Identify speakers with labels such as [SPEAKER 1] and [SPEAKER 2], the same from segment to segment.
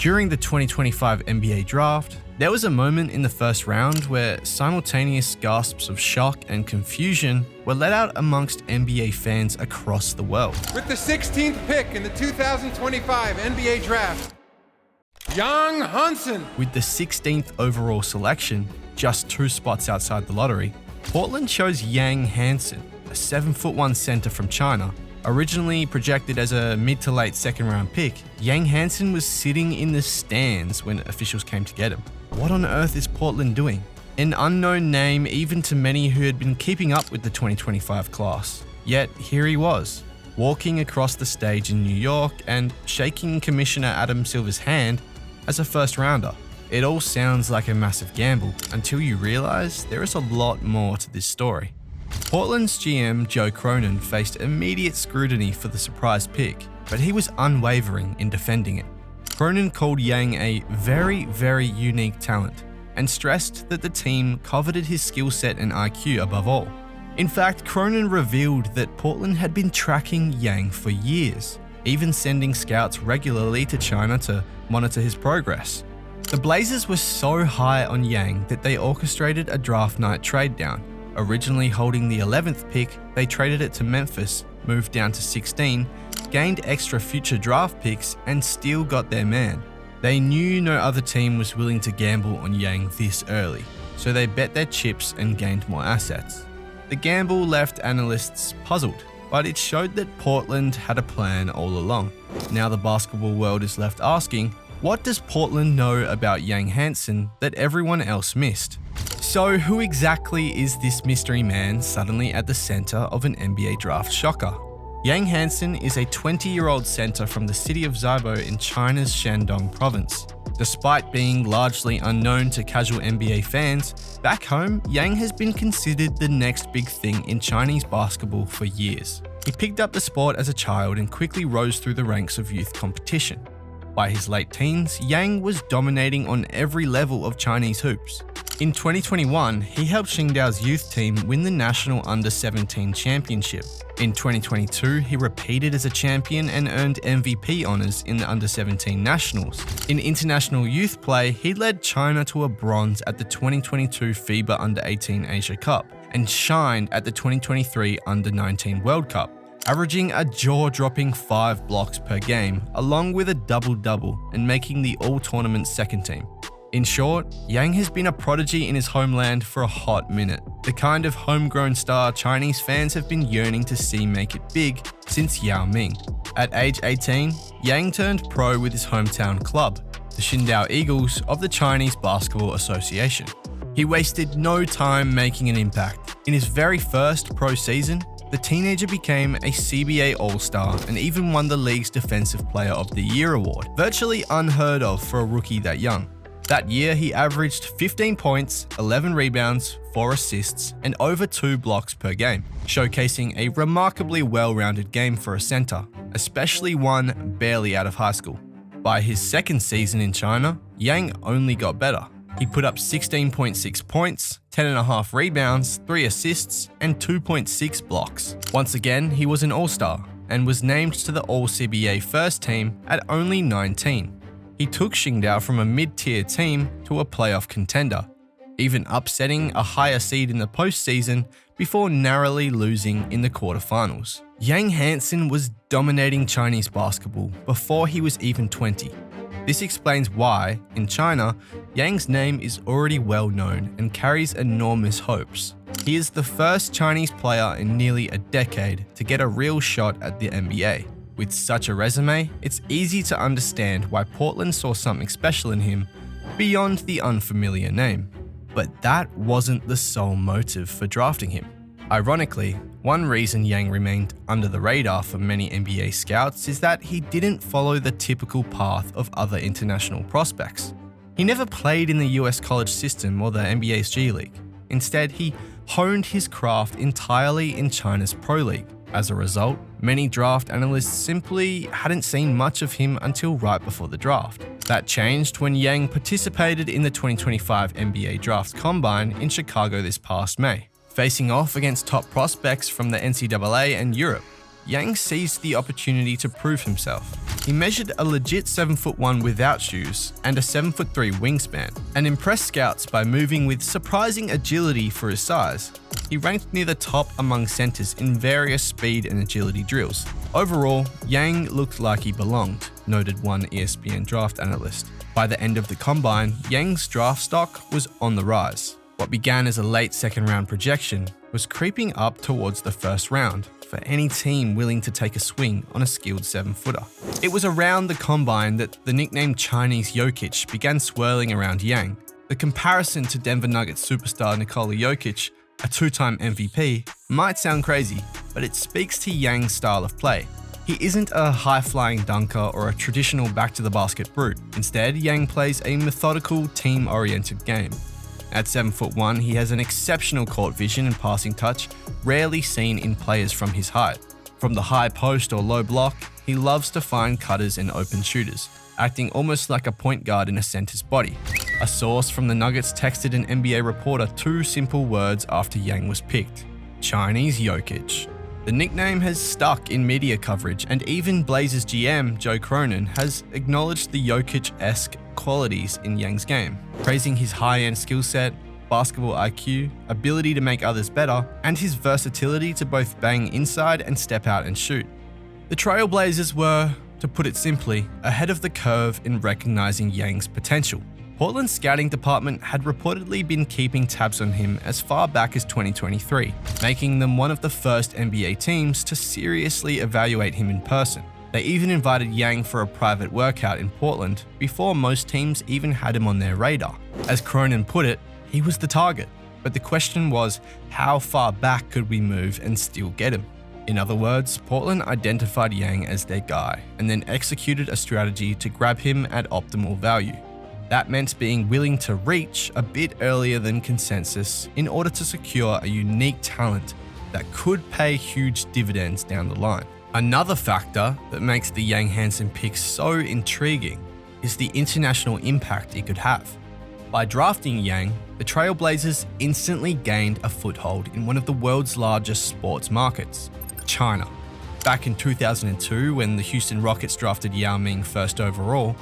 [SPEAKER 1] During the 2025 NBA draft, there was a moment in the first round where simultaneous gasps of shock and confusion were let out amongst NBA fans across the world.
[SPEAKER 2] With the 16th pick in the 2025 NBA draft, Yang Hansen.
[SPEAKER 1] With the 16th overall selection, just 2 spots outside the lottery, Portland chose Yang Hansen, a 7'1" center from China. Originally projected as a mid to late second round pick, Yang Hansen was sitting in the stands when officials came to get him. What on earth is Portland doing? An unknown name even to many who had been keeping up with the 2025 class. Yet here he was, walking across the stage in New York and shaking Commissioner Adam Silver's hand as a first rounder. It all sounds like a massive gamble until you realize there is a lot more to this story. Portland's GM Joe Cronin faced immediate scrutiny for the surprise pick, but he was unwavering in defending it. Cronin called Yang a very, very unique talent and stressed that the team coveted his skill set and IQ above all. In fact, Cronin revealed that Portland had been tracking Yang for years, even sending scouts regularly to China to monitor his progress. The Blazers were so high on Yang that they orchestrated a draft night trade down. Originally holding the 11th pick, they traded it to Memphis, moved down to 16, gained extra future draft picks, and still got their man. They knew no other team was willing to gamble on Yang this early, so they bet their chips and gained more assets. The gamble left analysts puzzled, but it showed that Portland had a plan all along. Now the basketball world is left asking, what does Portland know about Yang Hansen that everyone else missed? So who exactly is this mystery man suddenly at the center of an NBA draft shocker? Yang Hansen is a 20-year-old center from the city of Zibo in China's Shandong province. Despite being largely unknown to casual NBA fans, back home, Yang has been considered the next big thing in Chinese basketball for years. He picked up the sport as a child and quickly rose through the ranks of youth competition. By his late teens, Yang was dominating on every level of Chinese hoops. In 2021, he helped Qingdao's youth team win the national under-17 championship. In 2022, he repeated as a champion and earned MVP honors in the under-17 nationals. In international youth play, he led China to a bronze at the 2022 FIBA Under-18 Asia Cup and shined at the 2023 Under-19 World Cup, averaging a jaw-dropping 5 blocks per game, along with a double-double and making the all-tournament second team. In short, Yang has been a prodigy in his homeland for a hot minute, the kind of homegrown star Chinese fans have been yearning to see make it big since Yao Ming. At age 18, Yang turned pro with his hometown club, the Qingdao Eagles of the Chinese Basketball Association. He wasted no time making an impact. In his very first pro season, the teenager became a CBA All-Star and even won the league's Defensive Player of the Year award, virtually unheard of for a rookie that young. That year, he averaged 15 points, 11 rebounds, 4 assists, and over 2 blocks per game, showcasing a remarkably well-rounded game for a center, especially one barely out of high school. By his second season in China, Yang only got better. He put up 16.6 points, 10.5 rebounds, 3 assists, and 2.6 blocks. Once again, he was an All-Star and was named to the All-CBA first team at only 19. He took Qingdao from a mid-tier team to a playoff contender, even upsetting a higher seed in the postseason before narrowly losing in the quarterfinals. Yang Hansen was dominating Chinese basketball before he was even 20. This explains why, in China, Yang's name is already well known and carries enormous hopes. He is the first Chinese player in nearly a decade to get a real shot at the NBA. With such a resume, it's easy to understand why Portland saw something special in him beyond the unfamiliar name. But that wasn't the sole motive for drafting him. Ironically, one reason Yang remained under the radar for many NBA scouts is that he didn't follow the typical path of other international prospects. He never played in the US college system or the NBA's G League. Instead, he honed his craft entirely in China's Pro League. As a result, many draft analysts simply hadn't seen much of him until right before the draft. That changed when Yang participated in the 2025 NBA Draft Combine in Chicago this past May, facing off against top prospects from the NCAA and Europe. Yang seized the opportunity to prove himself. He measured a legit 7'1" without shoes and a 7'3" wingspan, and impressed scouts by moving with surprising agility for his size. He ranked near the top among centers in various speed and agility drills. Overall, Yang looked like he belonged, noted one ESPN draft analyst. By the end of the combine, Yang's draft stock was on the rise. What began as a late second-round projection was creeping up towards the first round for any team willing to take a swing on a skilled 7-footer. It was around the combine that the nickname Chinese Jokic began swirling around Yang. The comparison to Denver Nuggets superstar Nikola Jokic, a two-time MVP, might sound crazy, but it speaks to Yang's style of play. He isn't a high-flying dunker or a traditional back-to-the-basket brute. Instead, Yang plays a methodical, team-oriented game. At 7'1", he has an exceptional court vision and passing touch, rarely seen in players from his height. From the high post or low block, he loves to find cutters and open shooters, acting almost like a point guard in a center's body. A source from the Nuggets texted an NBA reporter two simple words after Yang was picked: Chinese Jokic. The nickname has stuck in media coverage, and even Blazers GM Joe Cronin has acknowledged the Jokic-esque qualities in Yang's game, praising his high-end skill set, basketball IQ, ability to make others better, and his versatility to both bang inside and step out and shoot. The Trailblazers were, to put it simply, ahead of the curve in recognizing Yang's potential. Portland's scouting department had reportedly been keeping tabs on him as far back as 2023, making them one of the first NBA teams to seriously evaluate him in person. They even invited Yang for a private workout in Portland before most teams even had him on their radar. As Cronin put it, he was the target, but the question was, how far back could we move and still get him? In other words, Portland identified Yang as their guy and then executed a strategy to grab him at optimal value. That meant being willing to reach a bit earlier than consensus in order to secure a unique talent that could pay huge dividends down the line. Another factor that makes the Yang Hansen pick so intriguing is the international impact it could have. By drafting Yang, the Trailblazers instantly gained a foothold in one of the world's largest sports markets, China. Back in 2002, when the Houston Rockets drafted Yao Ming first overall,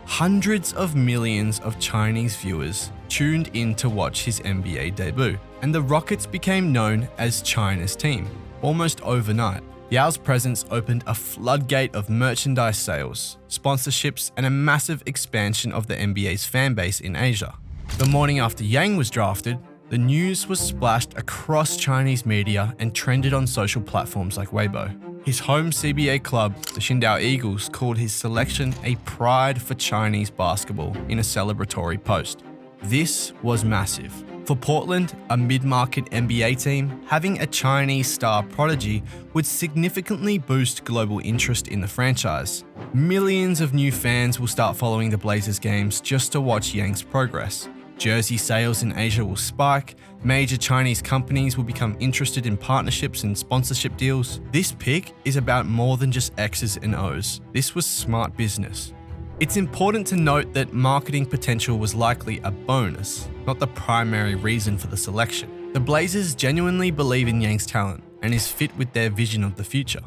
[SPEAKER 1] hundreds of millions of Chinese viewers tuned in to watch his NBA debut, and the Rockets became known as China's team almost overnight. Yao's presence opened a floodgate of merchandise sales, sponsorships, and a massive expansion of the NBA's fan base in Asia. The morning after Yang was drafted, the news was splashed across Chinese media and trended on social platforms like Weibo. His home CBA club, the Qingdao Eagles, called his selection a pride for Chinese basketball in a celebratory post. This was massive. For Portland, a mid-market NBA team, having a Chinese star prodigy would significantly boost global interest in the franchise. Millions of new fans will start following the Blazers games just to watch Yang's progress. Jersey sales in Asia will spike, major Chinese companies will become interested in partnerships and sponsorship deals. This pick is about more than just X's and O's. This was smart business. It's important to note that marketing potential was likely a bonus, not the primary reason for the selection. The Blazers genuinely believe in Yang's talent and is fit with their vision of the future.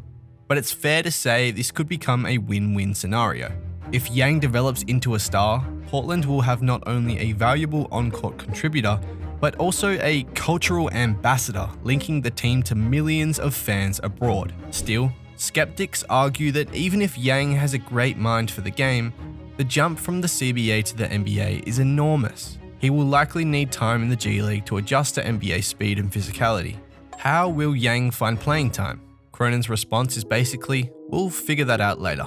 [SPEAKER 1] But it's fair to say this could become a win-win scenario. If Yang develops into a star, Portland will have not only a valuable on-court contributor, but also a cultural ambassador linking the team to millions of fans abroad. Still, skeptics argue that even if Yang has a great mind for the game, the jump from the CBA to the NBA is enormous. He will likely need time in the G League to adjust to NBA speed and physicality. How will Yang find playing time? Cronin's response is basically, we'll figure that out later.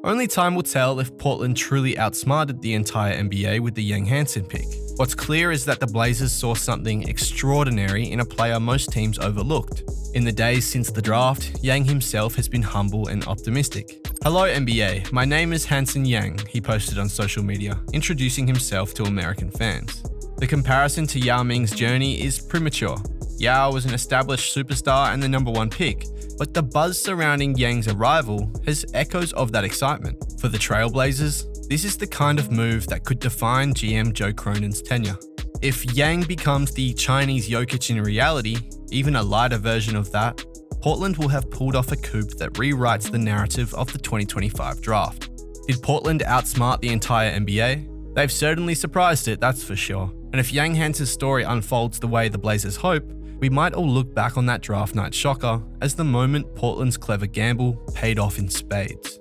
[SPEAKER 1] Only time will tell if Portland truly outsmarted the entire NBA with the Yang Hansen pick. What's clear is that the Blazers saw something extraordinary in a player most teams overlooked. In the days since the draft, Yang himself has been humble and optimistic. "Hello NBA, my name is Hansen Yang," he posted on social media, introducing himself to American fans. The comparison to Yao Ming's journey is premature. Yao was an established superstar and the #1 pick, but the buzz surrounding Yang's arrival has echoes of that excitement. For the Trailblazers, this is the kind of move that could define GM Joe Cronin's tenure. If Yang becomes the Chinese Jokic in reality, even a lighter version of that, Portland will have pulled off a coup that rewrites the narrative of the 2025 draft. Did Portland outsmart the entire NBA? They've certainly surprised it, that's for sure. And if Yang Hansen's story unfolds the way the Blazers hope, we might all look back on that draft night shocker as the moment Portland's clever gamble paid off in spades.